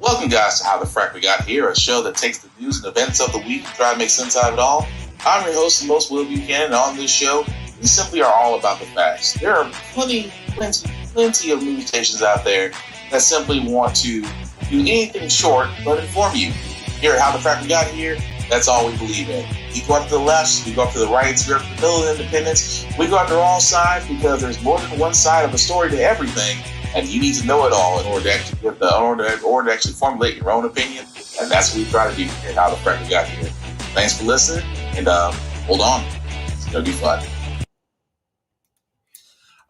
Welcome, guys, to How the Frack We Got Here, a show that takes the news and events of the week and try to make sense out of it all. I'm your host, the most Will Buchanan, and on this show, we simply are all about the facts. There are plenty of news stations out there that simply want to do anything short but inform you. Here at How the Frack We Got Here, that's all we believe in. We go up to the left, we go up to the right, we go up to the middle of independence. We go after all sides because there's more than one side of a story to everything. And you need to know it all in order to actually formulate your own opinion. And that's what we try to do here at How the Frack We Got Here. Thanks for listening, and hold on. It's going to be fun.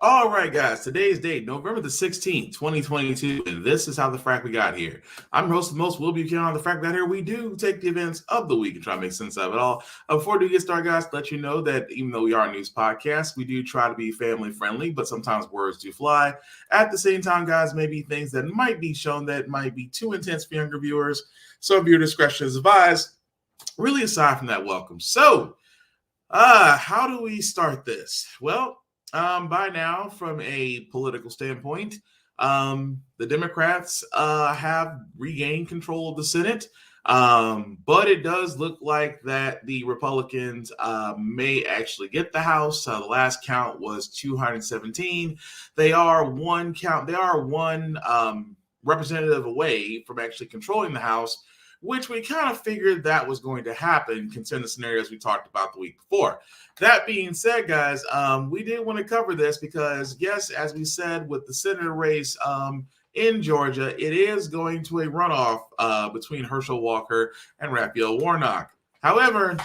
All right, guys. Today's date, November the 16th, 2022, and this is How the Frack We Got Here. I'm your host, the most Will Buchanan on the Frack We Got Here. We do take the events of the week and try to make sense of it all. Before we get started, guys, let you know that even though we are a news podcast, we do try to be family friendly, but sometimes words do fly. At the same time, guys, maybe things that might be shown that might be too intense for younger viewers. So viewer discretion is advised. Really, aside from that, welcome. So, how do we start this? Well, by now, from a political standpoint, the Democrats have regained control of the Senate, but it does look like that the Republicans may actually get the House. The last count was 217. They are one representative away from actually controlling the House, which we kind of figured that was going to happen considering the scenarios we talked about the week before. That being said, guys, we did want to cover this because, yes, as we said, with the senator race in Georgia, it is going to a runoff between Herschel Walker and Raphael Warnock. However,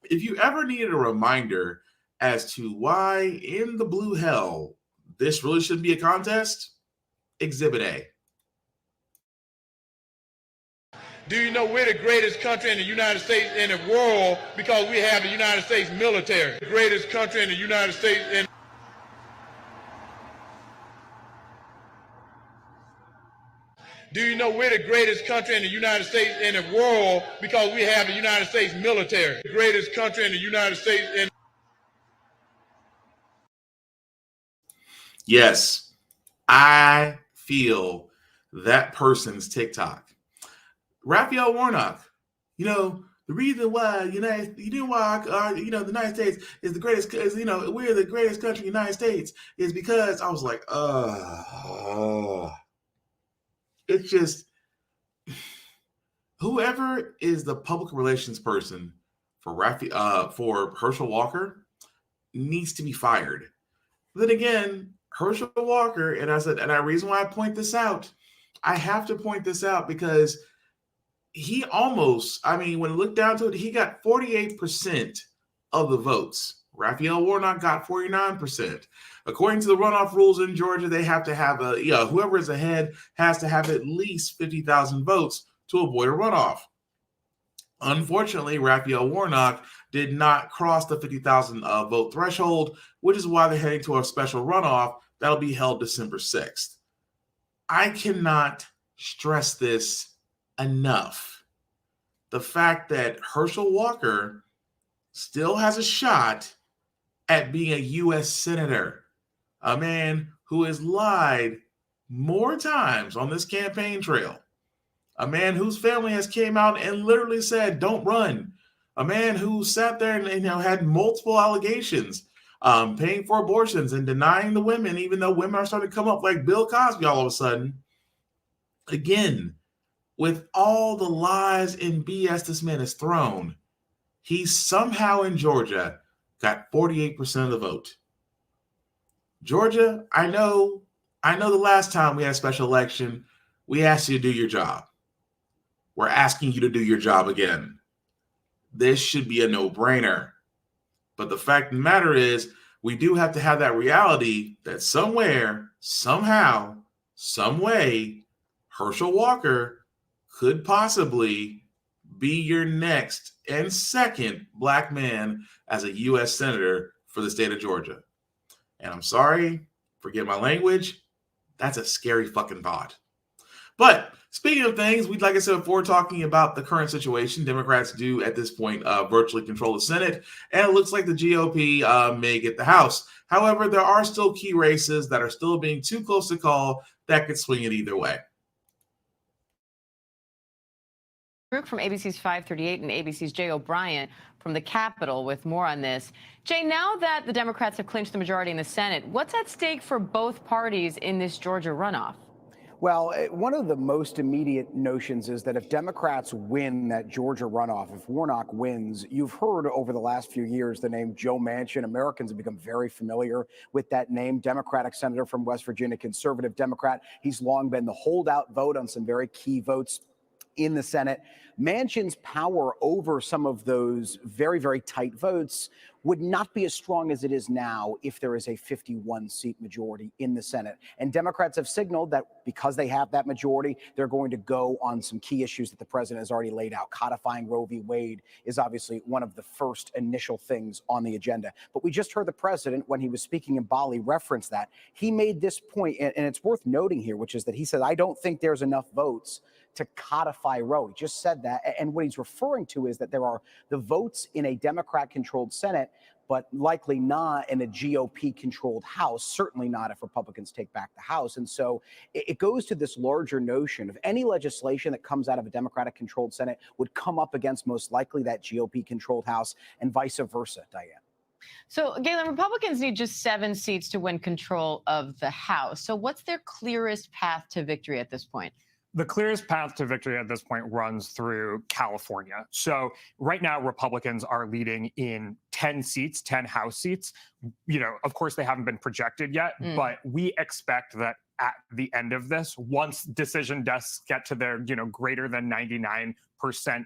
if you ever needed a reminder as to why in the blue hell this really should be a contest, Exhibit A. Do you know we're the greatest country in the United States in the world because we have the United States military? The greatest country in the United States in Do you know we're the greatest country in the United States in the world because we have the United States military? The greatest country in the United States in Yes, I feel that person's TikTok. Raphael Warnock, the reason why the United States is the greatest, we're the greatest country in the United States is because I was like, it's just whoever is the public relations person for Herschel Walker needs to be fired. Then again, Herschel Walker, and the reason why I point this out, I have to point this out because he when it looked down to it, he got 48% of the votes. Raphael Warnock got 49%. According to the runoff rules in Georgia, they have to have whoever is ahead has to have at least 50,000 votes to avoid a runoff. Unfortunately, Raphael Warnock did not cross the 50,000 vote threshold, which is why they're heading to a special runoff that'll be held December 6th. I cannot stress this enough. The fact that Herschel Walker still has a shot at being a U.S. senator, a man who has lied more times on this campaign trail, a man whose family has came out and literally said, don't run, a man who sat there and had multiple allegations, paying for abortions and denying the women, even though women are starting to come up like Bill Cosby all of a sudden. Again, with all the lies and BS this man has thrown, he somehow in Georgia got 48% of the vote. Georgia, I know the last time we had a special election, we asked you to do your job. We're asking you to do your job again. This should be a no-brainer. But the fact of the matter is, we do have to have that reality that somewhere, somehow, some way, Herschel Walker could possibly be your next and second black man as a U.S. senator for the state of Georgia. And I'm sorry, forget my language. That's a scary fucking thought. But speaking of things, like I said before, talking about the current situation, Democrats do at this point virtually control the Senate, and it looks like the GOP may get the House. However, there are still key races that are still being too close to call that could swing it either way. from ABC's 538 and ABC's Jay O'Brien from the Capitol with more on this. Jay, now that the Democrats have clinched the majority in the Senate, what's at stake for both parties in this Georgia runoff? Well, one of the most immediate notions is that if Democrats win that Georgia runoff, if Warnock wins, you've heard over the last few years the name Joe Manchin. Americans have become very familiar with that name. Democratic senator from West Virginia, conservative Democrat. He's long been the holdout vote on some very key votes in the Senate. Manchin's power over some of those very, very tight votes would not be as strong as it is now if there is a 51-seat majority in the Senate. And Democrats have signaled that because they have that majority, they're going to go on some key issues that the president has already laid out. Codifying Roe v. Wade is obviously one of the first initial things on the agenda. But we just heard the president, when he was speaking in Bali, reference that. He made this point, and it's worth noting here, which is that he said, I don't think there's enough votes to codify Roe. He just said that. And what he's referring to is that there are the votes in a Democrat-controlled Senate, but likely not in a GOP-controlled House, certainly not if Republicans take back the House. And so it goes to this larger notion of any legislation that comes out of a Democratic-controlled Senate would come up against most likely that GOP-controlled House and vice versa, Diane. So, Galen, Republicans need just 7 seats to win control of the House. So what's their clearest path to victory at this point? The clearest path to victory at this point runs through California. So right now, Republicans are leading in 10 seats, 10 House seats. You know, of course, they haven't been projected yet, but we expect that at the end of this, once decision desks get to their, greater than 99%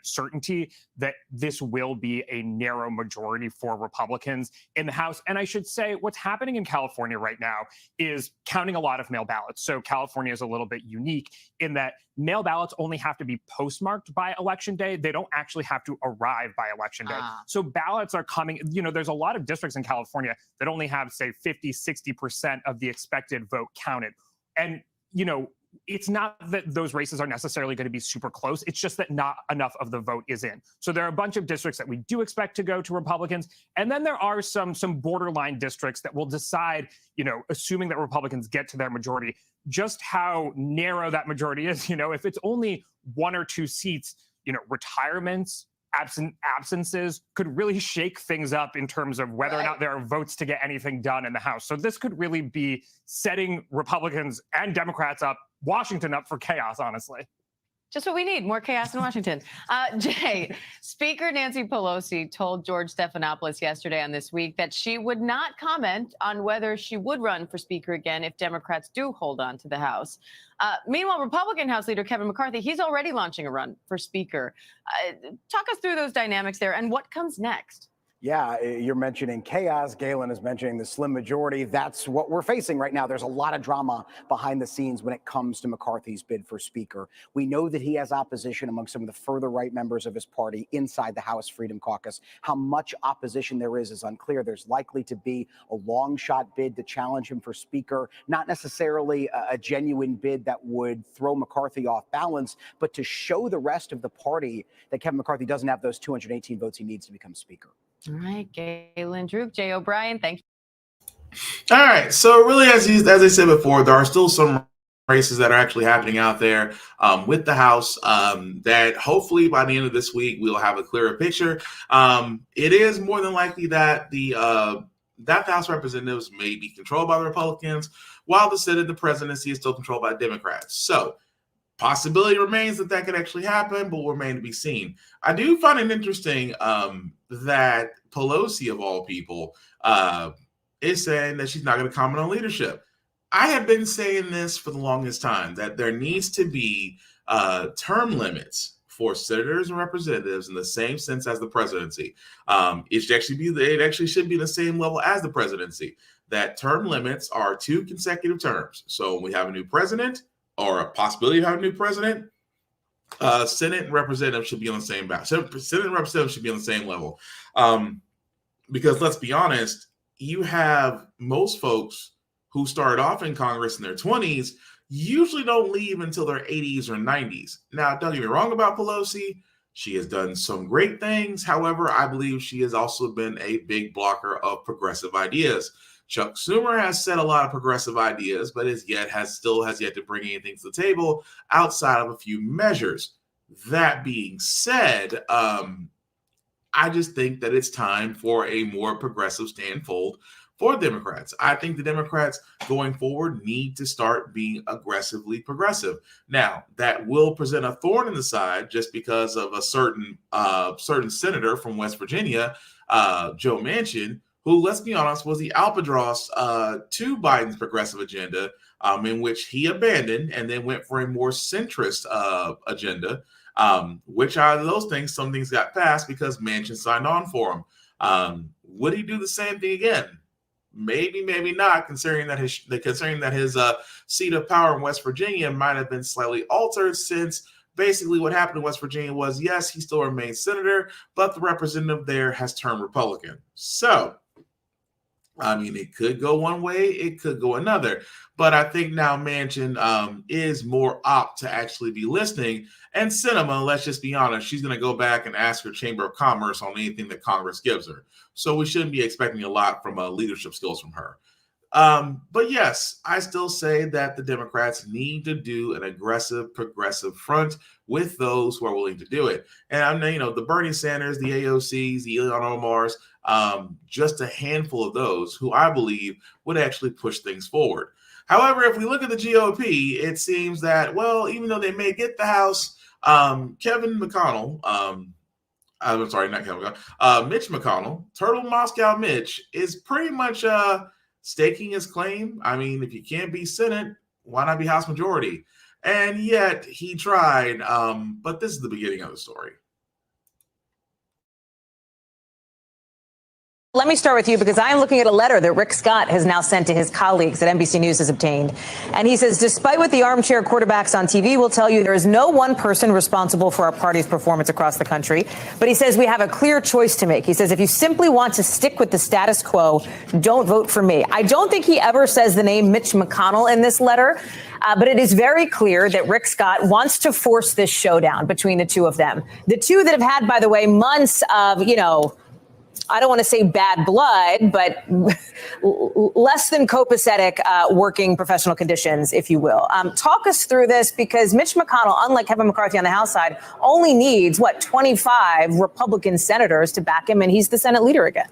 certainty, that this will be a narrow majority for Republicans in the House. And I should say what's happening in California right now is counting a lot of mail ballots. So California is a little bit unique in that mail ballots only have to be postmarked by Election Day. They don't actually have to arrive by Election Day. So ballots are coming, there's a lot of districts in California that only have, say, 50, 60% of the expected vote counted. And, it's not that those races are necessarily going to be super close. It's just that not enough of the vote is in. So there are a bunch of districts that we do expect to go to Republicans. And then there are some borderline districts that will decide, assuming that Republicans get to their majority, just how narrow that majority is. If it's only 1 or 2 seats, retirements, absences could really shake things up in terms of whether or not there are votes to get anything done in the House. So this could really be setting Republicans and Democrats up, Washington up for chaos, honestly. Just what we need, more chaos in Washington. Jay, Speaker Nancy Pelosi told George Stephanopoulos yesterday on This Week that she would not comment on whether she would run for Speaker again if Democrats do hold on to the House. Meanwhile, Republican House Leader Kevin McCarthy, he's already launching a run for Speaker. Talk us through those dynamics there and what comes next. Yeah, you're mentioning chaos. Galen is mentioning the slim majority. That's what we're facing right now. There's a lot of drama behind the scenes when it comes to McCarthy's bid for Speaker. We know that he has opposition among some of the further right members of his party inside the House Freedom Caucus. How much opposition there is unclear. There's likely to be a long shot bid to challenge him for Speaker, not necessarily a genuine bid that would throw McCarthy off balance, but to show the rest of the party that Kevin McCarthy doesn't have those 218 votes he needs to become Speaker. All right, Galen Druk, Jay O'Brien, thank you. All right, so really, as I said before, there are still some races that are actually happening out there with the House that hopefully by the end of this week we'll have a clearer picture. It is more than likely that the House of Representatives may be controlled by the Republicans, while the Senate and the presidency is still controlled by Democrats. So possibility remains that could actually happen, but will remain to be seen. I do find it interesting that Pelosi, of all people, is saying that she's not going to comment on leadership. I have been saying this for the longest time, that there needs to be term limits for senators and representatives in the same sense as the presidency. It actually should be the same level as the presidency. That term limits are 2 consecutive terms. So when we have a new president, or a possibility of having a new president, Senate and representatives should be on the same Senate and representatives should be on the same level. Because let's be honest, you have most folks who started off in Congress in their 20s usually don't leave until their 80s or 90s. Now, don't get me wrong about Pelosi. She has done some great things. However, I believe she has also been a big blocker of progressive ideas. Chuck Schumer has said a lot of progressive ideas, but has yet to bring anything to the table outside of a few measures. That being said, I just think that it's time for a more progressive stand for Democrats. I think the Democrats going forward need to start being aggressively progressive. Now, that will present a thorn in the side just because of a certain senator from West Virginia, Joe Manchin, who, let's be honest, was the albatross to Biden's progressive agenda, in which he abandoned and then went for a more centrist agenda. Which out of those things, some things got passed because Manchin signed on for him. Would he do the same thing again? Maybe, maybe not, considering that his seat of power in West Virginia might have been slightly altered, since basically what happened in West Virginia was, yes, he still remains senator, but the representative there has turned Republican. So, I mean, it could go one way, it could go another. But I think now Manchin is more apt to actually be listening. And Sinema, let's just be honest, she's going to go back and ask her Chamber of Commerce on anything that Congress gives her. So we shouldn't be expecting a lot from leadership skills from her. But yes, I still say that the Democrats need to do an aggressive, progressive front with those who are willing to do it. And I know, the Bernie Sanders, the AOCs, the Ilhan Omars, just a handful of those who I believe would actually push things forward. However, if we look at the GOP, it seems that, well, even though they may get the House, Kevin McConnell, I'm sorry, not Kevin McConnell, Mitch McConnell, Turtle Moscow Mitch, is pretty much staking his claim. I mean, if you can't be Senate, why not be House Majority? And yet he tried, but this is the beginning of the story. Let me start with you, because I am looking at a letter that Rick Scott has now sent to his colleagues that NBC News has obtained. And he says, despite what the armchair quarterbacks on TV will tell you, there is no one person responsible for our party's performance across the country. But he says we have a clear choice to make. He says, if you simply want to stick with the status quo, don't vote for me. I don't think he ever says the name Mitch McConnell in this letter. But it is very clear that Rick Scott wants to force this showdown between the two of them. The two that have had, by the way, months of, I don't want to say bad blood, but less than copacetic working professional conditions, if you will. Talk us through this, because Mitch McConnell, unlike Kevin McCarthy on the House side, only needs, 25 Republican senators to back him, and he's the Senate leader again.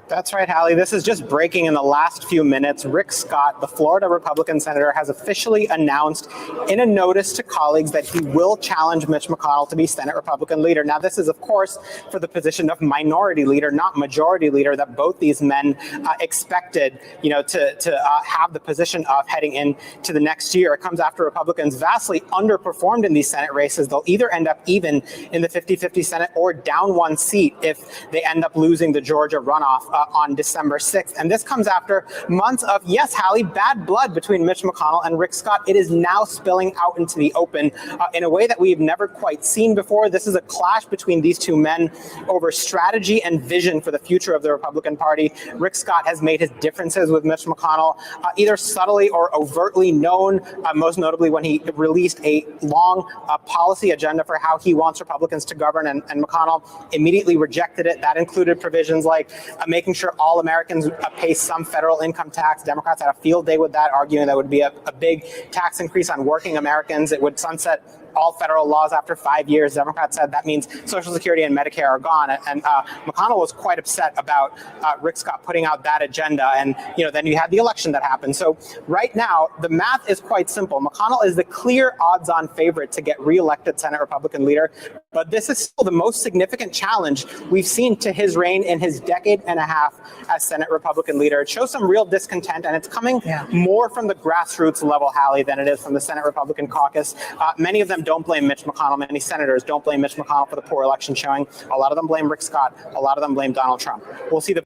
That's right, Hallie. This is just breaking in the last few minutes. Rick Scott, the Florida Republican senator, has officially announced in a notice to colleagues that he will challenge Mitch McConnell to be Senate Republican leader. Now, this is, of course, for the position of minority leader, not majority leader, that both these men expected, to have the position of heading into the next year. It comes after Republicans vastly underperformed in these Senate races. They'll either end up even in the 50-50 Senate or down one seat if they end up losing the Georgia runoff on December 6th. And this comes after months of, yes, Hallie, bad blood between Mitch McConnell and Rick Scott. It is now spilling out into the open in a way that we've never quite seen before. This is a clash between these two men over strategy and vision for the future of the Republican Party. Rick Scott has made his differences with Mitch McConnell either subtly or overtly known, most notably when he released a long policy agenda for how he wants Republicans to govern, and McConnell immediately rejected it. That included provisions like making sure all Americans pay some federal income tax. Democrats had a field day with that, arguing that would be a big tax increase on working Americans. It would sunset all federal laws after 5 years. Democrats said that means Social Security and Medicare are gone. And McConnell was quite upset about Rick Scott putting out that agenda. And, then you had the election that happened. So right now, the math is quite simple. McConnell is the clear odds-on favorite to get reelected Senate Republican leader. But this is still the most significant challenge we've seen to his reign in his decade and a half as Senate Republican leader. It shows some real discontent, and it's coming more from the grassroots level, Hallie, than it is from the Senate Republican caucus. Many of them don't blame Mitch McConnell. Many senators don't blame Mitch McConnell for the poor election showing. A lot of them blame Rick Scott. A lot of them blame Donald Trump. We'll see the.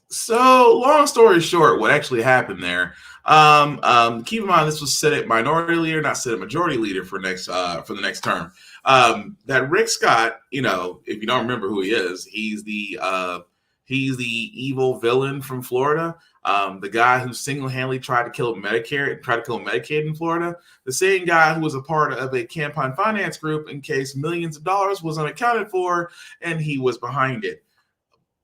So, long story short, what actually happened there? Keep in mind, this was Senate minority leader, not Senate majority leader for the next term. That Rick Scott, if you don't remember who he is, he's the evil villain from Florida. The guy who single-handedly tried to kill Medicaid in Florida. The same guy who was a part of a campaign finance group in case millions of dollars was unaccounted for, and he was behind it.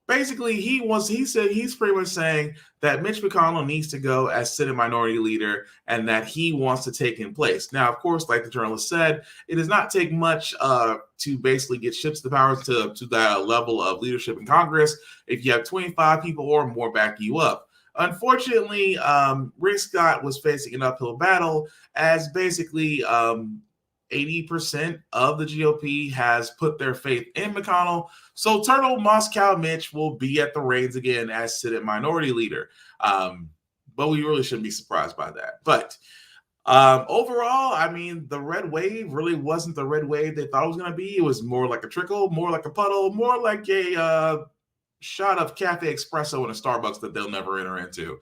basically he said he's pretty much saying that Mitch McConnell needs to go as Senate Minority Leader and that he wants to take in place. Now, of course, like the journalist said, it does not take much to basically get ships the powers to that level of leadership in Congress if you have 25 people or more backing you up. Unfortunately, Rick Scott was facing an uphill battle as basically 80% of the GOP has put their faith in McConnell. So Turtle Moscow Mitch will be at the reins again as Senate Minority Leader. But we really shouldn't be surprised by that. But overall, I mean, the red wave really wasn't the red wave they thought it was going to be. It was more like a trickle, more like a puddle, more like a shot of cafe espresso in a Starbucks that they'll never enter into.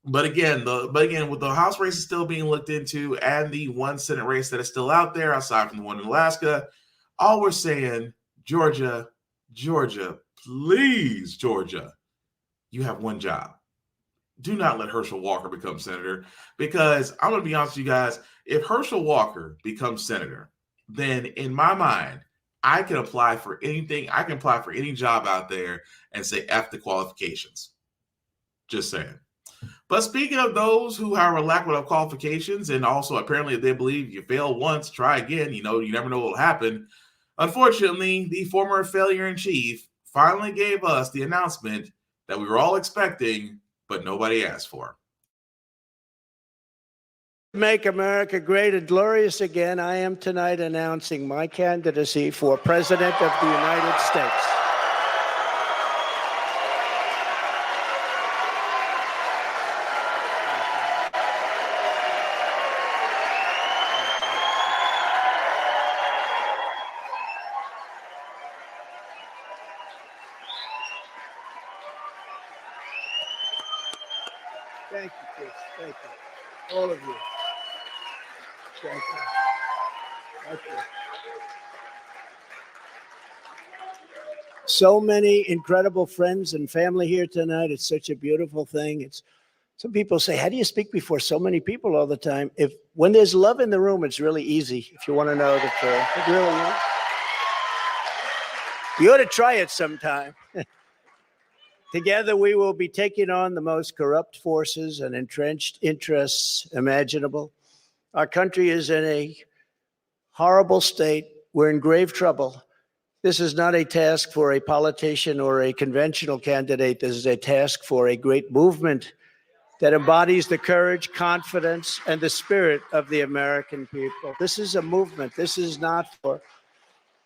But again, with the House races still being looked into and the one Senate race that is still out there, aside from the one in Alaska, all we're saying, Georgia, please, Georgia, you have one job. Do not let Herschel Walker become senator, because I'm going to be honest with you guys, if Herschel Walker becomes senator, then in my mind, I can apply for anything. I can apply for any job out there and say F the qualifications. Just saying. But speaking of those who have a lack of qualifications, and also apparently they believe you fail once, try again, you never know what will happen. Unfortunately, the former failure in chief finally gave us the announcement that we were all expecting, but nobody asked for. Make America great and glorious again. I am tonight announcing my candidacy for President of the United States. Thank you, Chris. Thank you. All of you. Thank you. Thank you. So many incredible friends and family here tonight. It's such a beautiful thing. Some people say, how do you speak before so many people all the time? When there's love in the room, it's really easy. If you want to know the truth, it really is. You ought to try it sometime. Together, we will be taking on the most corrupt forces and entrenched interests imaginable. Our country is in a horrible state. We're in grave trouble. This is not a task for a politician or a conventional candidate. This is a task for a great movement that embodies the courage, confidence, and the spirit of the American people. This is a movement. This is not for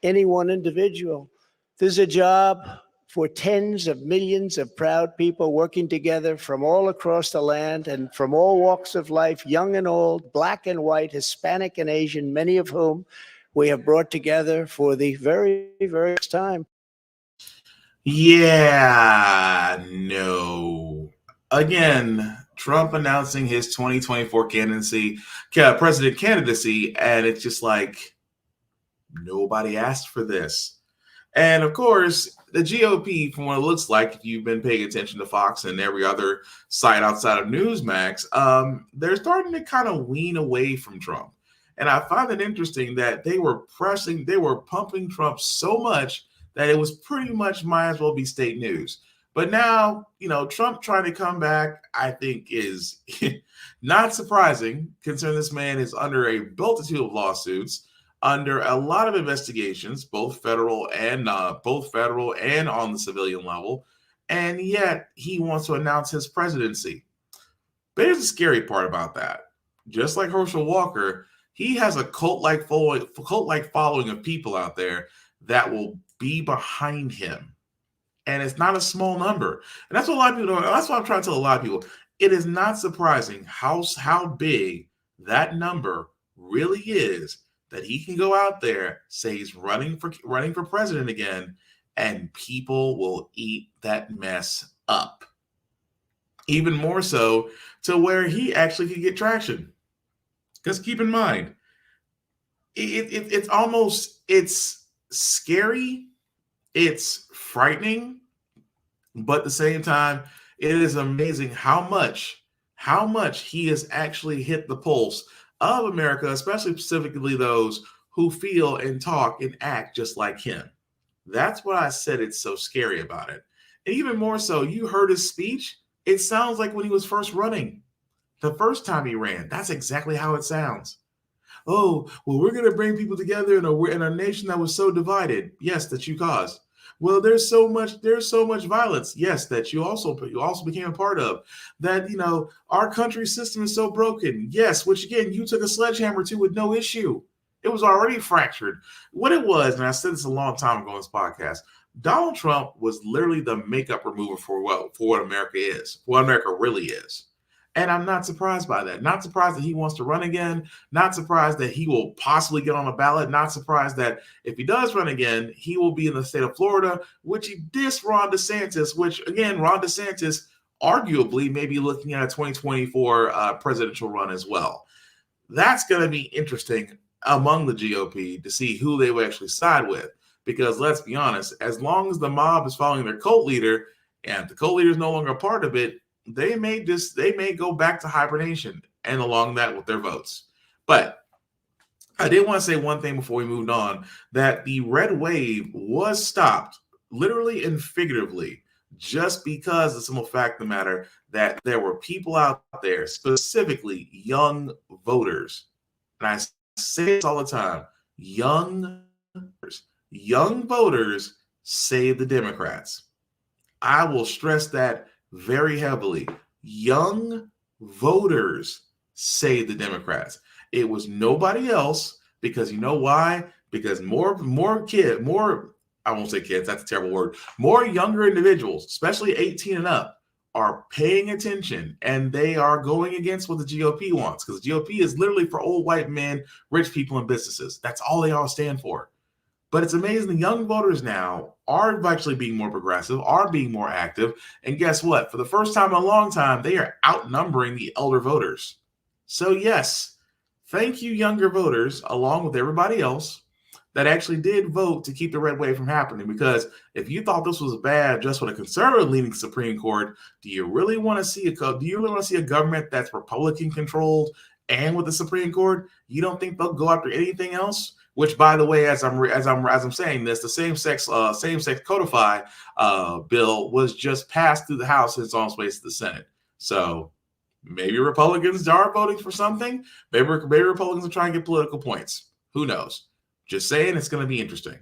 any one individual. This is a job for tens of millions of proud people working together from all across the land and from all walks of life, young and old, black and white, Hispanic and Asian, many of whom we have brought together for the very, very first time. Yeah, no. Again, Trump announcing his 2024 president candidacy, and it's just like, nobody asked for this. And of course, the GOP, from what it looks like, if you've been paying attention to Fox and every other site outside of Newsmax, they're starting to kind of wean away from Trump. And I find it interesting that they were pumping Trump so much that it was pretty much might as well be state news. But now, Trump trying to come back, I think is not surprising, considering this man is under a multitude of lawsuits, under a lot of investigations, both federal and on the civilian level, and yet he wants to announce his presidency. But here's the scary part about that. Just like Herschel Walker, he has a cult-like following of people out there that will be behind him, and it's not a small number. And that's what a lot of people. That's what I'm trying to tell a lot of people. It is not surprising how big that number really is, that he can go out there, say he's running for president again, and people will eat that mess up. Even more so to where he actually could get traction. Because keep in mind, it's scary, it's frightening, but at the same time, it is amazing how much he has actually hit the pulse of America, especially specifically those who feel and talk and act just like him. That's what I said it's so scary about it. And even more so, you heard his speech. It sounds like when he was first running. The first time he ran, that's exactly how it sounds. Oh, well, we're going to bring people together in a nation that was so divided. Yes, that you caused. Well, there's so much violence. Yes, that you also became a part of. That, our country system is so broken. Yes, which again, you took a sledgehammer to with no issue. It was already fractured. What it was, and I said this a long time ago on this podcast, Donald Trump was literally the makeup remover for what America is, what America really is. And I'm not surprised by that. Not surprised that he wants to run again. Not surprised that he will possibly get on a ballot. Not surprised that if he does run again, he will be in the state of Florida, which he dissed Ron DeSantis, which, again, Ron DeSantis arguably may be looking at a 2024 presidential run as well. That's going to be interesting among the GOP to see who they will actually side with. Because let's be honest, as long as the mob is following their cult leader and the cult leader is no longer a part of it, they may go back to hibernation and along that with their votes. But I did want to say one thing before we moved on, that the red wave was stopped literally and figuratively just because of the simple fact of the matter that there were people out there, specifically young voters. And I say this all the time, young voters save the Democrats. I will stress that very heavily. Young voters save the Democrats. It was nobody else, because you know why? Because more I won't say kids, that's a terrible word. More younger individuals, especially 18 and up, are paying attention, and they are going against what the GOP wants, because the GOP is literally for old white men, rich people, and businesses. That's all they all stand for. But it's amazing the young voters now are actually being more progressive, are being more active. And guess what? For the first time in a long time, they are outnumbering the elder voters. So yes, thank you, younger voters, along with everybody else that actually did vote to keep the red wave from happening. Because if you thought this was bad just with a conservative-leaning Supreme Court, do you really want to see a government that's Republican controlled and with the Supreme Court? You don't think they'll go after anything else? Which, by the way, as I'm saying this, the same-sex codify bill was just passed through the House and it's on its way to the Senate. So maybe Republicans are voting for something. Maybe Republicans are trying to get political points. Who knows? Just saying, it's going to be interesting.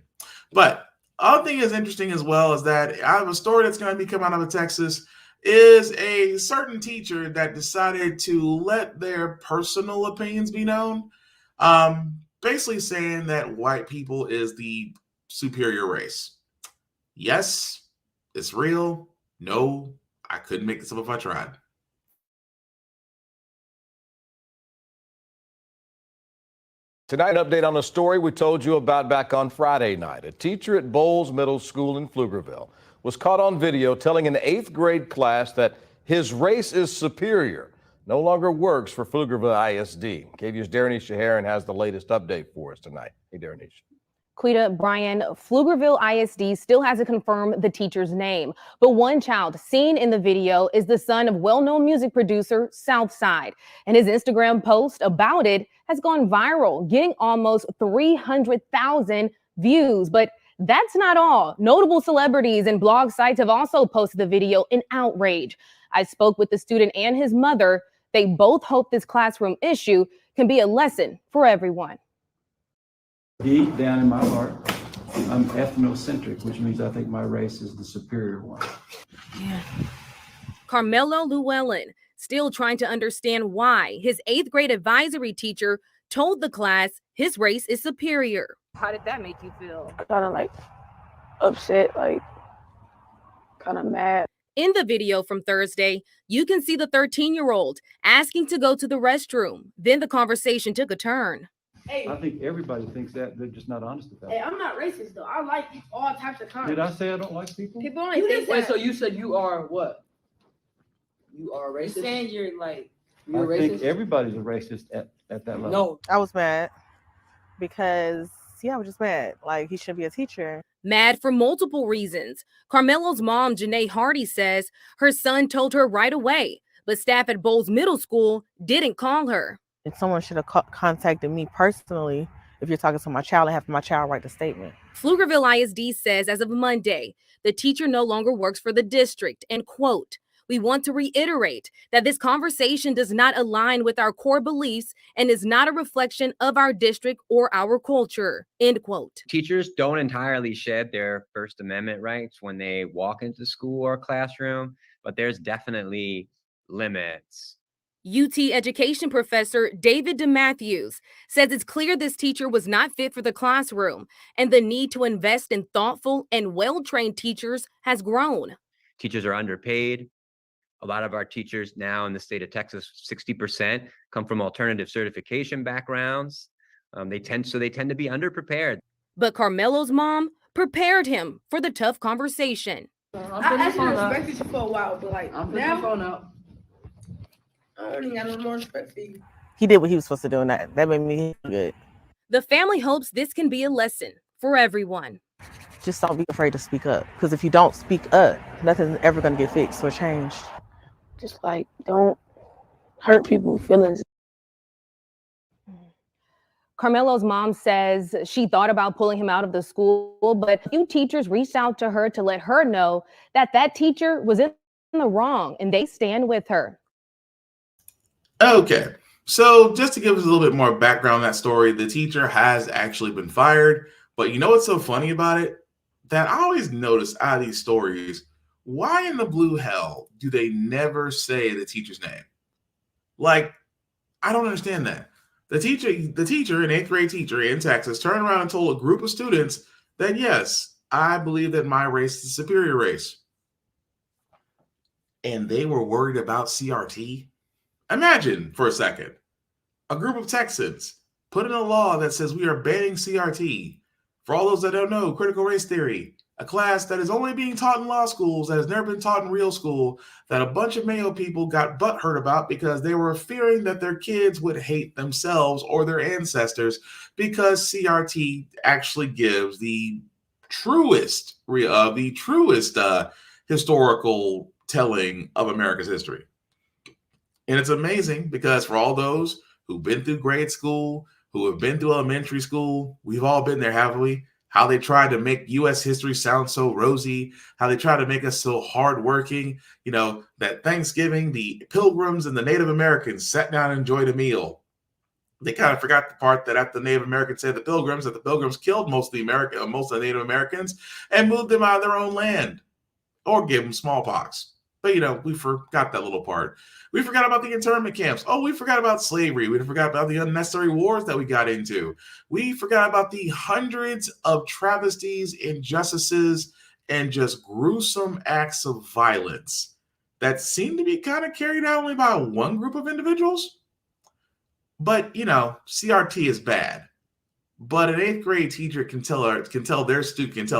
But other thing is interesting as well is that I have a story that's going to be coming out of Texas. Is a certain teacher that decided to let their personal opinions be known. Basically saying that white people is the superior race. Yes, it's real. No, I couldn't make this up if I tried. Tonight, an update on a story we told you about back on Friday night. A teacher at Bowles Middle School in Pflugerville was caught on video telling an 8th grade class that his race is superior. No longer works for Pflugerville ISD. KVU's Darenish Shaharan has the latest update for us tonight. Hey, Darenish. Quita, Brian, Pflugerville ISD still hasn't confirmed the teacher's name, but one child seen in the video is the son of well-known music producer Southside, and his Instagram post about it has gone viral, getting almost 300,000 views. But that's not all. Notable celebrities and blog sites have also posted the video in outrage. I spoke with the student and his mother. They both hope this classroom issue can be a lesson for everyone. Deep down in my heart, I'm ethnocentric, which means I think my race is the superior one. Yeah. Carmelo Llewellyn still trying to understand why his 8th grade advisory teacher told the class his race is superior. How did that make you feel? Kind of upset, kind of mad. In the video from Thursday, you can see the 13-year-old asking to go to the restroom. Then the conversation took a turn. Hey, I think everybody thinks that. They're just not honest about it. Hey, I'm not racist, though. I like all types of kinds. Did I say I don't like people? People only think that. Wait, so you said you are what? You are racist? You're saying you're racist? I think everybody's a racist at that level. No, I was mad because, I was just mad. He should be a teacher. Mad for multiple reasons. Carmelo's mom, Janae Hardy, says her son told her right away, but staff at Bowles Middle School didn't call her. If someone should have contacted me personally if you're talking to my child and have my child write the statement. Pflugerville ISD says as of Monday, the teacher no longer works for the district, and quote, "We want to reiterate that this conversation does not align with our core beliefs and is not a reflection of our district or our culture," end quote. Teachers don't entirely shed their First Amendment rights when they walk into school or classroom, but there's definitely limits. UT education professor David DeMatthews says it's clear this teacher was not fit for the classroom, and the need to invest in thoughtful and well-trained teachers has grown. Teachers are underpaid. A lot of our teachers now in the state of Texas, 60% come from alternative certification backgrounds. They tend to be underprepared. But Carmelo's mom prepared him for the tough conversation. I actually respected you for a while, but like now, I don't even got no more respect for you. He did what he was supposed to do, and that made me feel good. The family hopes this can be a lesson for everyone. Just don't be afraid to speak up, because if you don't speak up, nothing's ever going to get fixed or changed. Just like, don't hurt people's feelings. Carmelo's mom says she thought about pulling him out of the school, but a few teachers reached out to her to let her know that that teacher was in the wrong, and they stand with her. Okay, so just to give us a little bit more background on that story, the teacher has actually been fired. But you know what's so funny about it? That I always notice out of these stories, why in the blue hell do they never say the teacher's name? Like, I don't understand that. The teacher, an 8th grade teacher in Texas, turned around and told a group of students that, yes, I believe that my race is the superior race. And they were worried about CRT. Imagine for a second, a group of Texans put in a law that says we are banning CRT. For all those that don't know, critical race theory, a class that is only being taught in law schools, that has never been taught in real school, that a bunch of Mayo people got butthurt about because they were fearing that their kids would hate themselves or their ancestors, because CRT actually gives the truest historical telling of America's history. And it's amazing because for all those who've been through grade school, who have been through elementary school, we've all been there, haven't we? How they tried to make U.S. history sound so rosy, how they tried to make us so hardworking, you know, that Thanksgiving, the Pilgrims and the Native Americans sat down and enjoyed a meal. They kind of forgot the part that after the Native Americans said that the Pilgrims killed most of the Native Americans and moved them out of their own land or gave them smallpox. But, you know, we forgot that little part. We forgot about the internment camps. Oh, we forgot about slavery. We forgot about the unnecessary wars that we got into. We forgot about the hundreds of travesties, injustices, and just gruesome acts of violence that seem to be kind of carried out only by one group of individuals. But, you know, CRT is bad. But an 8th grade teacher can tell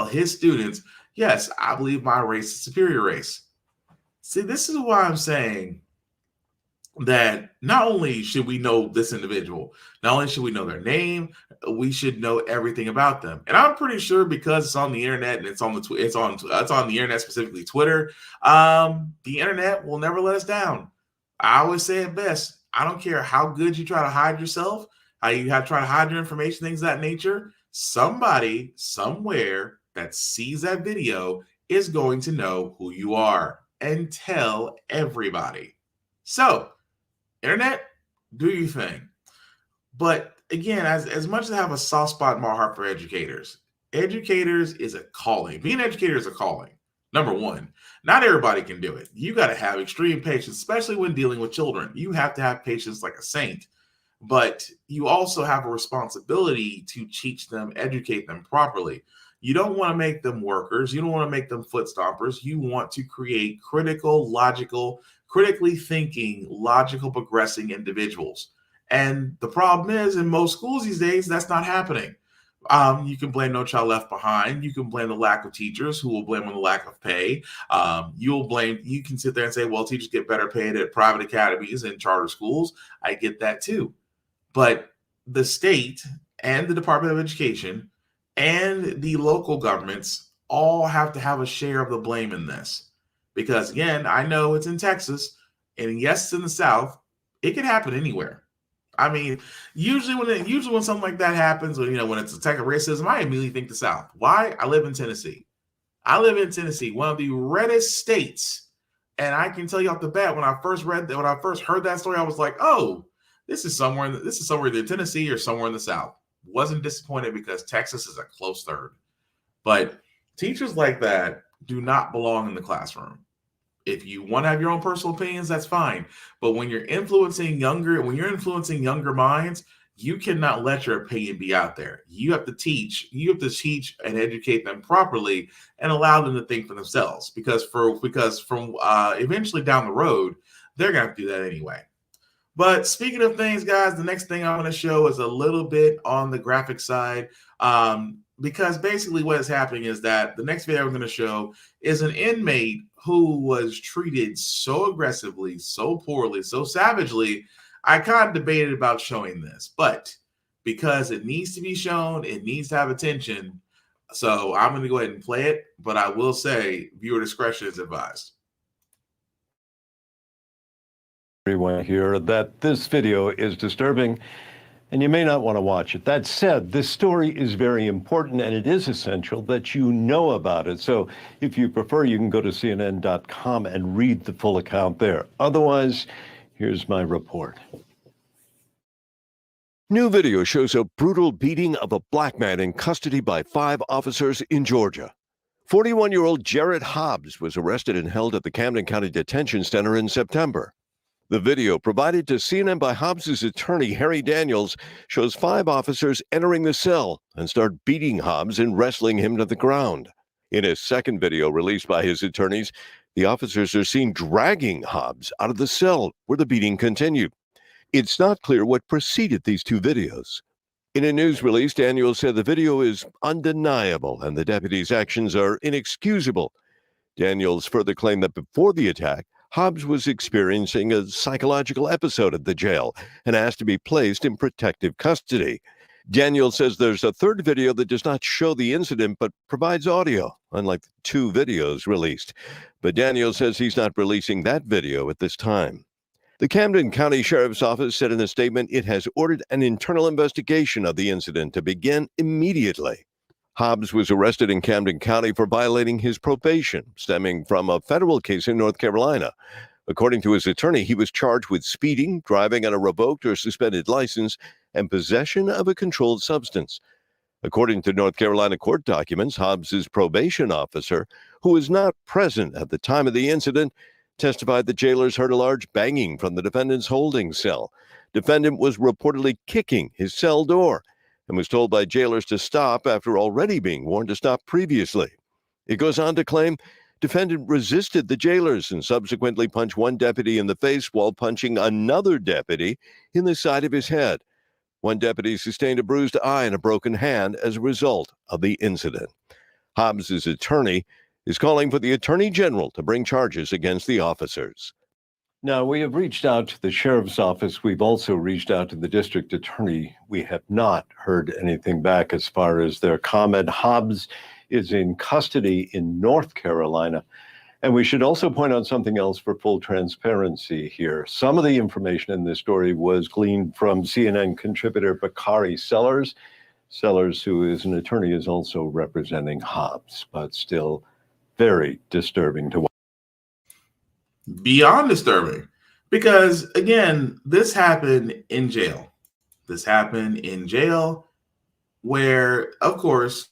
his students, yes, I believe my race is superior race. See, this is why I'm saying that not only should we know this individual, not only should we know their name, we should know everything about them. And I'm pretty sure because it's on the internet and it's on the internet, specifically Twitter, the internet will never let us down. I always say it best. I don't care how good you try to hide yourself, how you try to hide your information, things of that nature. Somebody somewhere that sees that video is going to know who you are and tell everybody. So, internet, do your thing. But again, as much as I have a soft spot in my heart for educators is a calling. Being an educator is a calling. Number one, not everybody can do it. You got to have extreme patience, especially when dealing with children. You have to have patience like a saint. But you also have a responsibility to teach them, educate them properly. You don't want to make them workers. You don't want to make them foot stompers. You want to create critically thinking, logical, progressing individuals. And the problem is, in most schools these days, that's not happening. You can blame No Child Left Behind. You can blame the lack of teachers, who will blame on the lack of pay. You can sit there and say, well, teachers get better paid at private academies and charter schools. I get that too. But the state and the Department of Education and the local governments all have to have a share of the blame in this. Because again, I know it's in Texas, and yes, it's in the South. It could happen anywhere. I mean, usually when something like that happens, or when it's attack of racism, I immediately think the South. Why? I live in Tennessee. One of the reddest states, and I can tell you off the bat, when I first heard that story, I was like, oh, this is somewhere either Tennessee or somewhere in the South. Wasn't disappointed because Texas is a close third. But teachers like that do not belong in the classroom. If you want to have your own personal opinions, that's fine. But when you're influencing younger minds, you cannot let your opinion be out there. You have to teach and educate them properly and allow them to think for themselves. Because from eventually down the road, they're going to do that anyway. But speaking of things, guys, the next thing I'm going to show is a little bit on the graphic side. Because basically what is happening is that the next video I'm going to show is an inmate who was treated so aggressively, so poorly, so savagely. I kind of debated about showing this, but because it needs to be shown, it needs to have attention. So I'm going to go ahead and play it, but I will say viewer discretion is advised. Everyone here that this video is disturbing and you may not want to watch it. That said, this story is very important and it is essential that you know about it. So if you prefer, you can go to CNN.com and read the full account there. Otherwise, here's my report. New video shows a brutal beating of a black man in custody by 5 officers in Georgia. 41-year-old Jared Hobbs was arrested and held at the Camden County Detention Center in September. The video provided to CNN by Hobbs' attorney, Harry Daniels, shows 5 officers entering the cell and start beating Hobbs and wrestling him to the ground. In a second video released by his attorneys, the officers are seen dragging Hobbs out of the cell where the beating continued. It's not clear what preceded these 2 videos. In a news release, Daniels said the video is undeniable and the deputy's actions are inexcusable. Daniels further claimed that before the attack, Hobbs was experiencing a psychological episode at the jail and asked to be placed in protective custody. Daniels says there's a third video that does not show the incident but provides audio, unlike the 2 videos released. But Daniels says he's not releasing that video at this time. The Camden County Sheriff's Office said in a statement it has ordered an internal investigation of the incident to begin immediately. Hobbs was arrested in Camden County for violating his probation, stemming from a federal case in North Carolina. According to his attorney, he was charged with speeding, driving on a revoked or suspended license, and possession of a controlled substance. According to North Carolina court documents, Hobbs' probation officer, who was not present at the time of the incident, testified that jailers heard a large banging from the defendant's holding cell. Defendant was reportedly kicking his cell door and was told by jailers to stop after already being warned to stop previously. It goes on to claim defendant resisted the jailers and subsequently punched one deputy in the face while punching another deputy in the side of his head. One deputy sustained a bruised eye and a broken hand as a result of the incident. Hobbs' attorney is calling for the Attorney General to bring charges against the officers. Now, we have reached out to the Sheriff's Office. We've also reached out to the District Attorney. We have not heard anything back as far as their comment. Hobbs is in custody in North Carolina. And we should also point out something else for full transparency here. Some of the information in this story was gleaned from CNN contributor Bakari Sellers. Sellers, who is an attorney, is also representing Hobbs, but still very disturbing to watch. Beyond disturbing, because again, this happened in jail. Where, of course,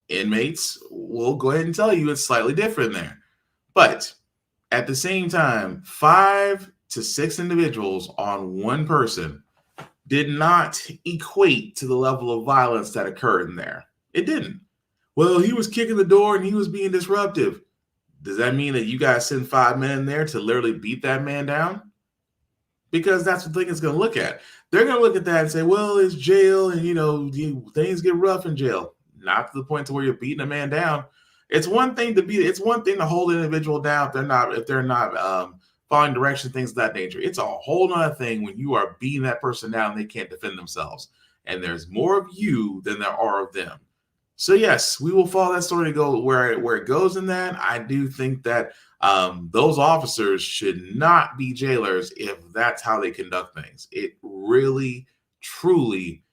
inmates will go ahead and tell you it's slightly different there. But at the same time, 5 to 6 individuals on one person did not equate to the level of violence that occurred in there. It didn't. Well, he was kicking the door and he was being disruptive. Does that mean that you guys send 5 men in there to literally beat that man down? Because that's what the thing is going to look at. They're going to look at that and say, well, it's jail and, things get rough in jail. Not to the point to where you're beating a man down. It's one thing to hold an individual down if they're not following direction, things of that nature. It's a whole other thing when you are beating that person down and they can't defend themselves. And there's more of you than there are of them. So yes, we will follow that story to go where it goes in that. I do think that those officers should not be jailers if that's how they conduct things. It really, truly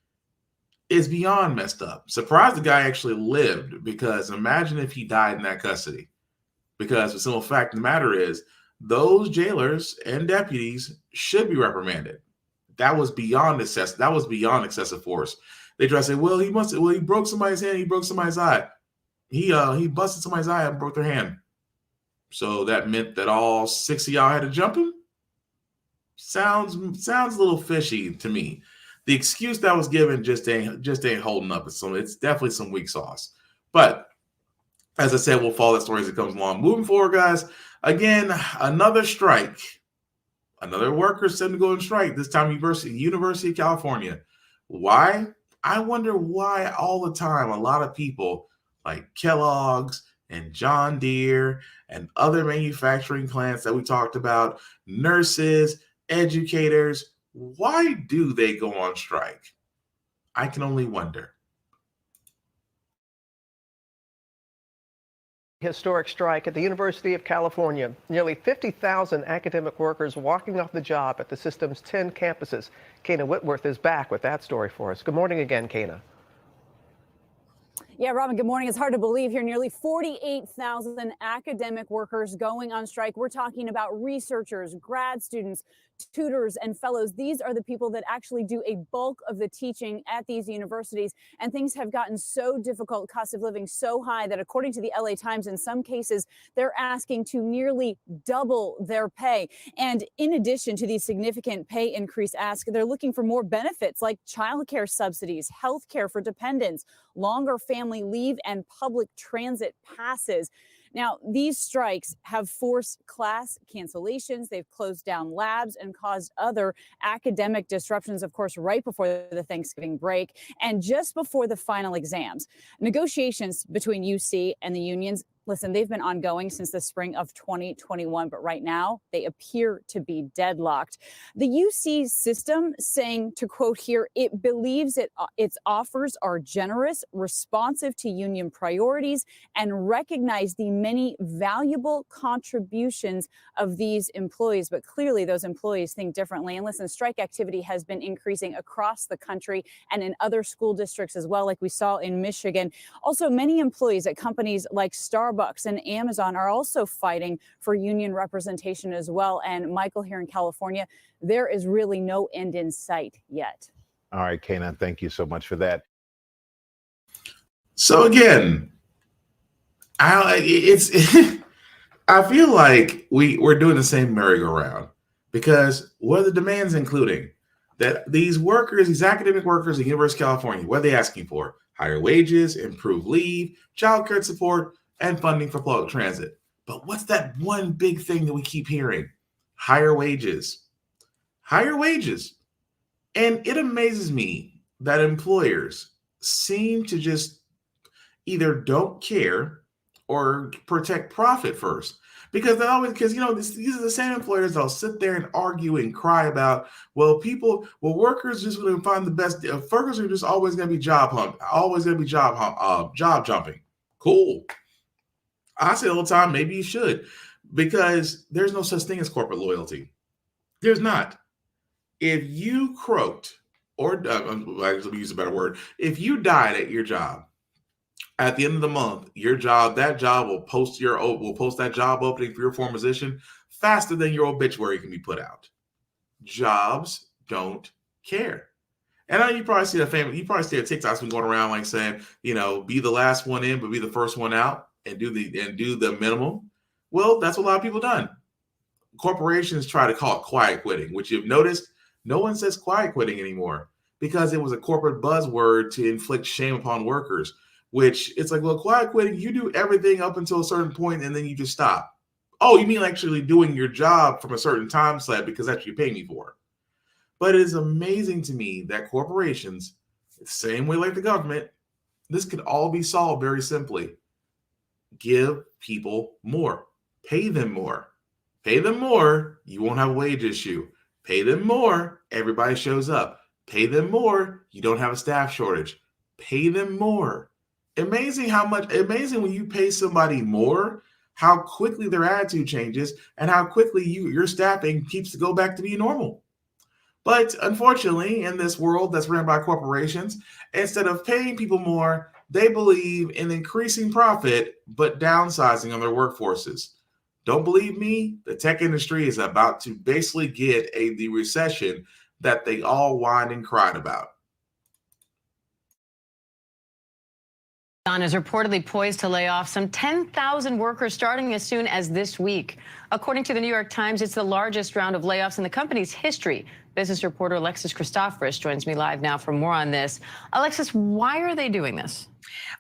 is beyond messed up. Surprised the guy actually lived, because imagine if he died in that custody. Because the simple fact of the matter is, those jailers and deputies should be reprimanded. That was beyond excessive. That was beyond excessive force. They try to say, well, he broke somebody's hand, he broke somebody's eye. He busted somebody's eye and broke their hand. So that meant that all 6 of y'all had to jump him? Sounds a little fishy to me. The excuse that was given just ain't holding up. It's definitely some weak sauce. But as I said, we'll follow that story as it comes along. Moving forward, guys. Again, another strike. Another worker said to go on strike. This time, University of California. Why? I wonder why all the time a lot of people like Kellogg's and John Deere and other manufacturing plants that we talked about, nurses, educators, why do they go on strike? I can only wonder. Historic strike at the University of California. Nearly 50,000 academic workers walking off the job at the system's 10 campuses. Kana Whitworth is back with that story for us. Good morning again, Kana. Yeah, Robin, good morning. It's hard to believe here. Nearly 48,000 academic workers going on strike. We're talking about researchers, grad students, tutors, and fellows. These are the people that actually do a bulk of the teaching at these universities. And things have gotten so difficult, cost of living so high, that according to the LA Times, in some cases, they're asking to nearly double their pay. And in addition to these significant pay increase asks, they're looking for more benefits like childcare subsidies, health care for dependents, longer family leave, and public transit passes. Now, these strikes have forced class cancellations. They've closed down labs and caused other academic disruptions, of course, right before the Thanksgiving break and just before the final exams. Negotiations between UC and the unions, listen, they've been ongoing since the spring of 2021, but right now they appear to be deadlocked. The UC system saying, to quote here, it believes its offers are generous, responsive to union priorities, and recognize the many valuable contributions of these employees. But clearly those employees think differently. And listen, strike activity has been increasing across the country and in other school districts as well, like we saw in Michigan. Also, many employees at companies like Starbucks and Amazon are also fighting for union representation as well. And Michael, here in California, there is really no end in sight yet. All right, Kana, thank you so much for that. So again, I feel like we're doing the same merry-go-round, because what are the demands including? That these workers, these academic workers at University of California, what are they asking for? Higher wages, improved leave, child care support, and funding for public transit. But what's that one big thing that we keep hearing? Higher wages. Higher wages. And it amazes me that employers seem to just either don't care or protect profit first. Because these are the same employers that'll sit there and argue and cry about, workers just going to find the best. Workers are just always going to be job jumping. Cool. I say all the time, maybe you should, because there's no such thing as corporate loyalty. There's not. If you croaked, or let me use a better word, if you died at your job, at the end of the month, that job will post that job opening for your former position faster than your obituary can be put out. Jobs don't care. And I know you probably see a TikTok's been going around like saying, be the last one in, but be the first one out, and do the minimum. Well, that's what a lot of people done. Corporations try to call it quiet quitting, which you've noticed, no one says quiet quitting anymore, because it was a corporate buzzword to inflict shame upon workers. Which it's like, well, quiet quitting, you do everything up until a certain point and then you just stop. Oh, you mean actually doing your job from a certain time slot because that's what you pay me for. But it is amazing to me that corporations, the same way like the government, this could all be solved very simply. Give people more. Pay them more. Pay them more, you won't have a wage issue. Pay them more, everybody shows up. Pay them more, you don't have a staff shortage. Pay them more. Amazing when you pay somebody more, how quickly their attitude changes and how quickly your staffing keeps to go back to being normal. But unfortunately, in this world that's ran by corporations, instead of paying people more, they believe in increasing profit but downsizing on their workforces. Don't believe me? The tech industry is about to basically get the recession that they all whined and cried about. Amazon is reportedly poised to lay off some 10,000 workers starting as soon as this week. According to the New York Times, it's the largest round of layoffs in the company's history. Business reporter Alexis Christoforous joins me live now for more on this. Alexis, why are they doing this?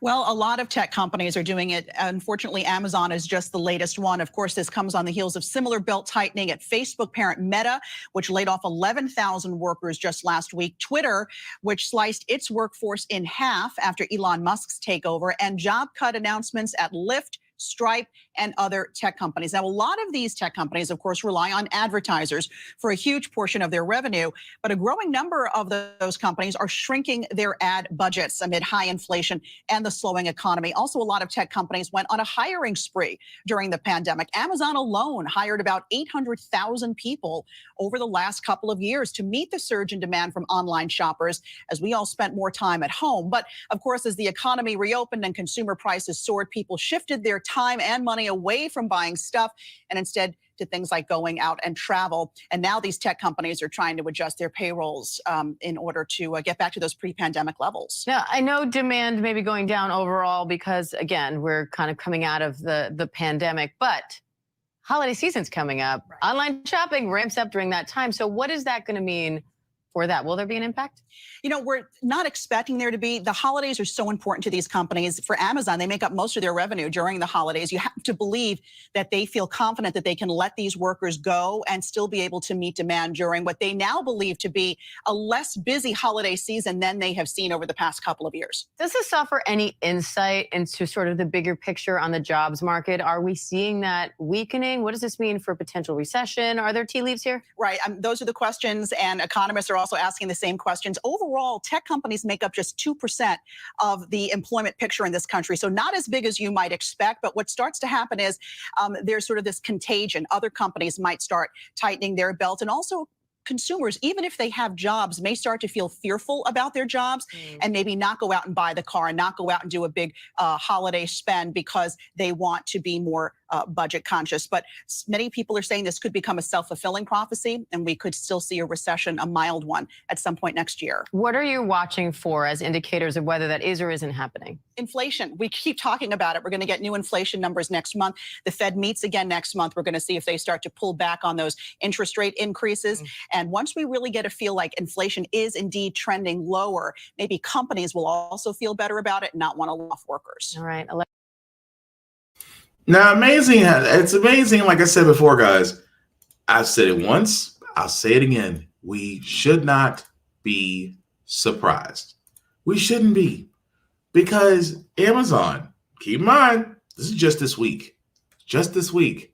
Well, a lot of tech companies are doing it. Unfortunately, Amazon is just the latest one. Of course, this comes on the heels of similar belt tightening at Facebook parent Meta, which laid off 11,000 workers just last week. Twitter, which sliced its workforce in half after Elon Musk's takeover, and job cut announcements at Lyft, Stripe, and other tech companies. Now, a lot of these tech companies, of course, rely on advertisers for a huge portion of their revenue, but a growing number of those companies are shrinking their ad budgets amid high inflation and the slowing economy. Also, a lot of tech companies went on a hiring spree during the pandemic. Amazon alone hired about 800,000 people over the last couple of years to meet the surge in demand from online shoppers as we all spent more time at home. But of course, as the economy reopened and consumer prices soared, people shifted their time and money away from buying stuff and instead to things like going out and travel. And now these tech companies are trying to adjust their payrolls in order to get back to those pre-pandemic levels. Now, I know demand may be going down overall because, again, we're kind of coming out of the pandemic, but holiday season's coming up. Right. Online shopping ramps up during that time. So what is that going to mean for that? Will there be an impact? You know, we're not expecting there to be. The holidays are so important to these companies. For Amazon, they make up most of their revenue during the holidays. You have to believe that they feel confident that they can let these workers go and still be able to meet demand during what they now believe to be a less busy holiday season than they have seen over the past couple of years. Does this offer any insight into sort of the bigger picture on the jobs market? Are we seeing that weakening? What does this mean for potential recession? Are there tea leaves here? Right. Those are the questions, and economists are also asking the same questions. Overall, tech companies make up just 2% of the employment picture in this country, so not as big as you might expect. But what starts to happen is there's sort of this contagion. Other companies might start tightening their belt, and also consumers, even if they have jobs, may start to feel fearful about their jobs and maybe not go out and buy the car and not go out and do a big holiday spend because they want to be more budget conscious. But many people are saying this could become a self-fulfilling prophecy, and we could still see a recession, a mild one, at some point next year. What are you watching for as indicators of whether that is or isn't happening? Inflation. We keep talking about it. We're going to get new inflation numbers next month. The Fed meets again next month. We're going to see if they start to pull back on those interest rate increases. And once we really get a feel like inflation is indeed trending lower, maybe companies will also feel better about it and not want to lay off workers. All right. Now, amazing. It's amazing. Like I said before, guys, I've said it once. I'll say it again. We should not be surprised. We shouldn't be, because Amazon, keep in mind, this is just this week. Just this week,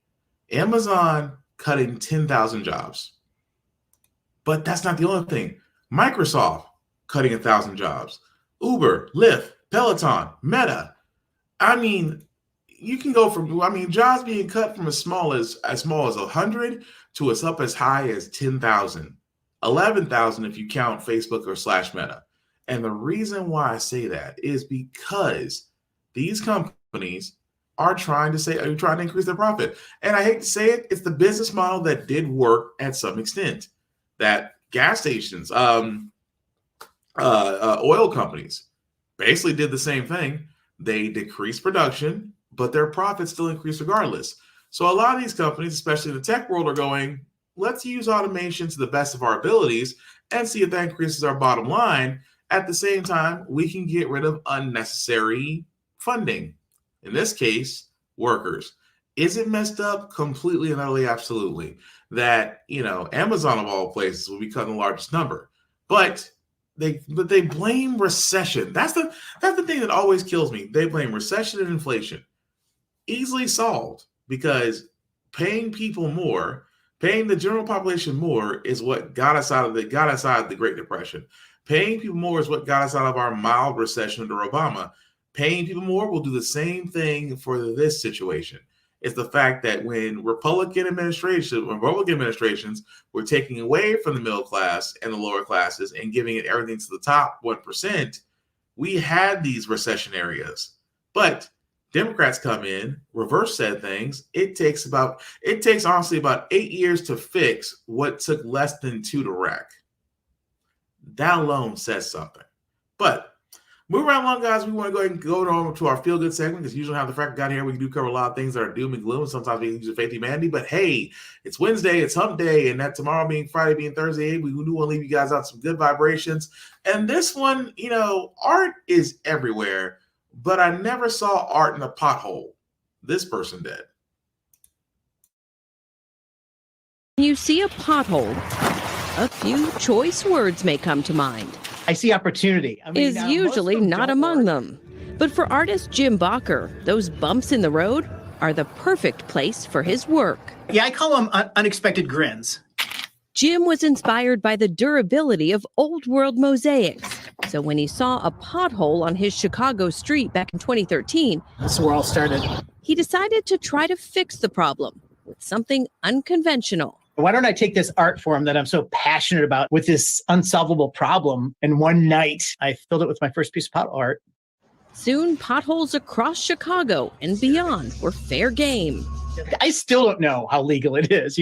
Amazon cutting 10,000 jobs. But that's not the only thing. Microsoft cutting 1,000 jobs. Uber, Lyft, Peloton, Meta. I mean, you can go from, jobs being cut from as small as 100 to as up as high as 10,000, 11,000 if you count Facebook or /Meta. And the reason why I say that is because these companies are trying to increase their profit. And I hate to say it, it's the business model that did work at some extent. That gas stations, oil companies basically did the same thing. They decreased production, but their profits still increased regardless. So a lot of these companies, especially in the tech world, are going, let's use automation to the best of our abilities and see if that increases our bottom line. At the same time, we can get rid of unnecessary funding. In this case, workers. Is it messed up? Completely and utterly, absolutely. That, Amazon of all places will be cutting the largest number. But they blame recession. That's the thing that always kills me. They blame recession and inflation. Easily solved, because paying people more, paying the general population more is what got us out of the Great Depression. Paying people more is what got us out of our mild recession under Obama. Paying people more will do the same thing for this situation. is the fact that when Republican administrations were taking away from the middle class and the lower classes and giving it everything to the top 1%, we had these recession areas. But Democrats come in, reverse said things. It takes honestly about 8 years to fix what took less than 2 to wreck. That alone says something. But moving right along, guys, we want to go ahead and go on to our feel-good segment, because usually how the Frack got here, we do cover a lot of things that are doom and gloom. Sometimes we use a faith humanity, but hey, it's Wednesday, it's hump day, and that tomorrow being Friday, being Thursday, we do want to leave you guys out some good vibrations. And this one, art is everywhere, but I never saw art in a pothole. This person did. When you see a pothole, a few choice words may come to mind. I see opportunity. Is usually not among them. But for artist Jim Bacher, those bumps in the road are the perfect place for his work. Yeah, I call them unexpected grins. Jim was inspired by the durability of old world mosaics. So when he saw a pothole on his Chicago street back in 2013, that's where all started. He decided to try to fix the problem with something unconventional. Why don't I take this art form that I'm so passionate about with this unsolvable problem, and one night I filled it with my first piece of pothole art. Soon, potholes across Chicago and beyond were fair game. I still don't know how legal it is,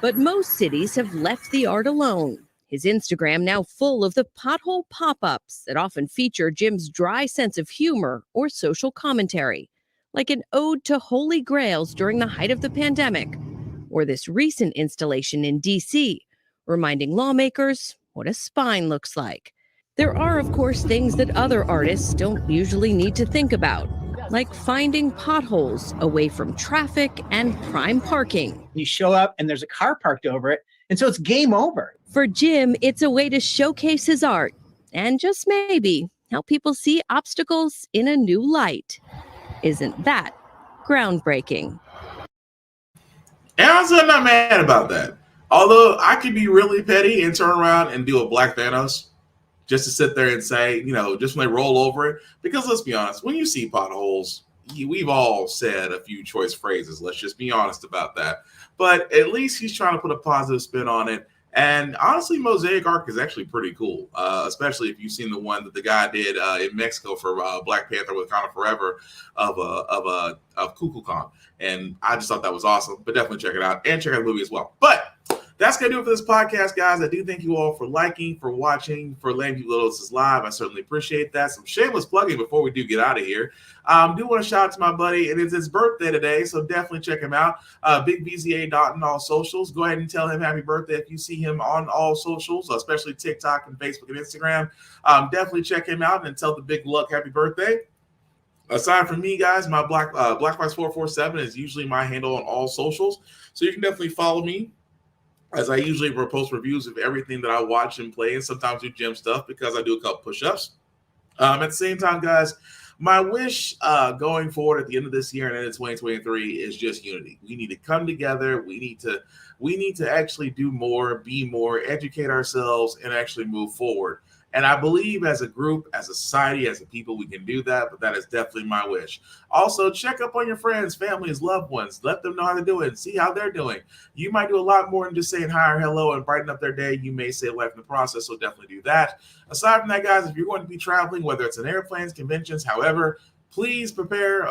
But most cities have left the art alone. His Instagram now full of the pothole pop-ups that often feature Jim's dry sense of humor or social commentary, like an ode to holy grails during the height of the pandemic, or this recent installation in D.C., reminding lawmakers what a spine looks like. There are, of course, things that other artists don't usually need to think about, like finding potholes away from traffic and prime parking. You show up and there's a car parked over it, and so it's game over. For Jim, it's a way to showcase his art and just maybe help people see obstacles in a new light. Isn't that groundbreaking? And honestly, I'm not mad about that. Although I could be really petty and turn around and do a Black Thanos just to sit there and say, just when they roll over it. Because let's be honest, when you see potholes, we've all said a few choice phrases. Let's just be honest about that. But at least he's trying to put a positive spin on it. And honestly, mosaic art is actually pretty cool, especially if you've seen the one that the guy did in Mexico for Black Panther Wakanda Forever of Kukulkan. And I just thought that was awesome. But definitely check it out and check out the movie as well. But that's going to do it for this podcast, guys. I do thank you all for liking, for watching, for letting people know this is live. I certainly appreciate that. Some shameless plugging before we do get out of here. Do want to shout out to my buddy. It is his birthday today, so definitely check him out. Big VZA Dot on all socials. Go ahead and tell him happy birthday if you see him on all socials, especially TikTok and Facebook and Instagram. Definitely check him out and tell the Big Luck happy birthday. Aside from me, guys, my BlackBox447 is usually my handle on all socials, so you can definitely follow me, as I usually post reviews of everything that I watch and play, and sometimes do gym stuff because I do a couple push-ups. At the same time, guys, my wish going forward at the end of this year and into 2023 is just unity. We need to come together. We need to actually do more, be more, educate ourselves, and actually move forward. And I believe as a group, as a society, as a people, we can do that, but that is definitely my wish. Also, check up on your friends, families, loved ones. Let them know how to do it and see how they're doing. You might do a lot more than just saying hi or hello and brighten up their day. You may save life in the process, so definitely do that. Aside from that, guys, if you're going to be traveling, whether it's in airplanes, conventions, however, please prepare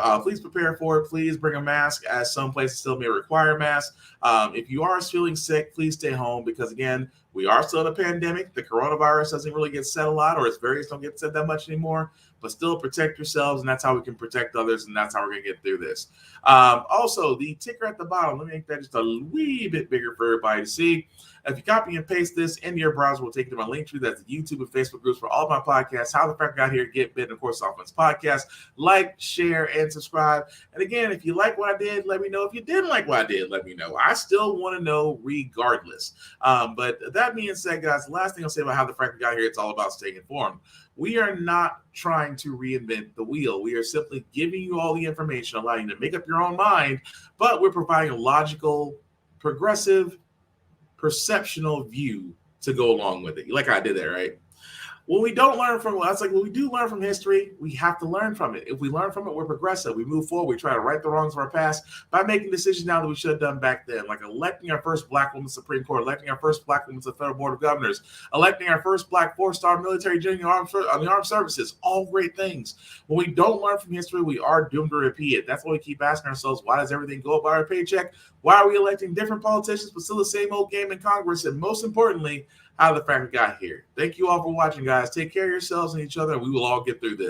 for it. Please bring a mask, as some places still may require masks. If you are feeling sick, please stay home, because again, we are still in a pandemic. The coronavirus doesn't really get said a lot, or its variants don't get said that much anymore, but still protect yourselves, and that's how we can protect others, and that's how we're going to get through this. Also, the ticker at the bottom, let me make that just a wee bit bigger for everybody to see. If you copy and paste this into your browser, we'll take you to my link tree. That's the YouTube and Facebook groups for all of my podcasts, How the Frack Got Here, Get Bit, and of course, Offense Podcast. Like, share, and subscribe. And again, if you like what I did, let me know. If you didn't like what I did, let me know. I still want to know regardless. But that being said, guys, the last thing I'll say about How the Frack Got Here, it's all about staying informed. We are not trying to reinvent the wheel. We are simply giving you all the information, allowing you to make up your own mind, but we're providing a logical, progressive, perceptional view to go along with it. Like I did there, right? When we don't learn from, I was like, when we do learn from history, we have to learn from it. If we learn from it, we're progressive. We move forward. We try to right the wrongs of our past by making decisions now that we should have done back then, like electing our first Black woman Supreme Court, electing our first Black woman to the Federal Board of Governors, electing our first Black 4-star military general on the armed services. All great things. When we don't learn from history, we are doomed to repeat it. That's why we keep asking ourselves, why does everything go up by our paycheck? Why are we electing different politicians, but still the same old game in Congress? And most importantly, how the Frack got here. Thank you all for watching, guys. Take care of yourselves and each other, and we will all get through this.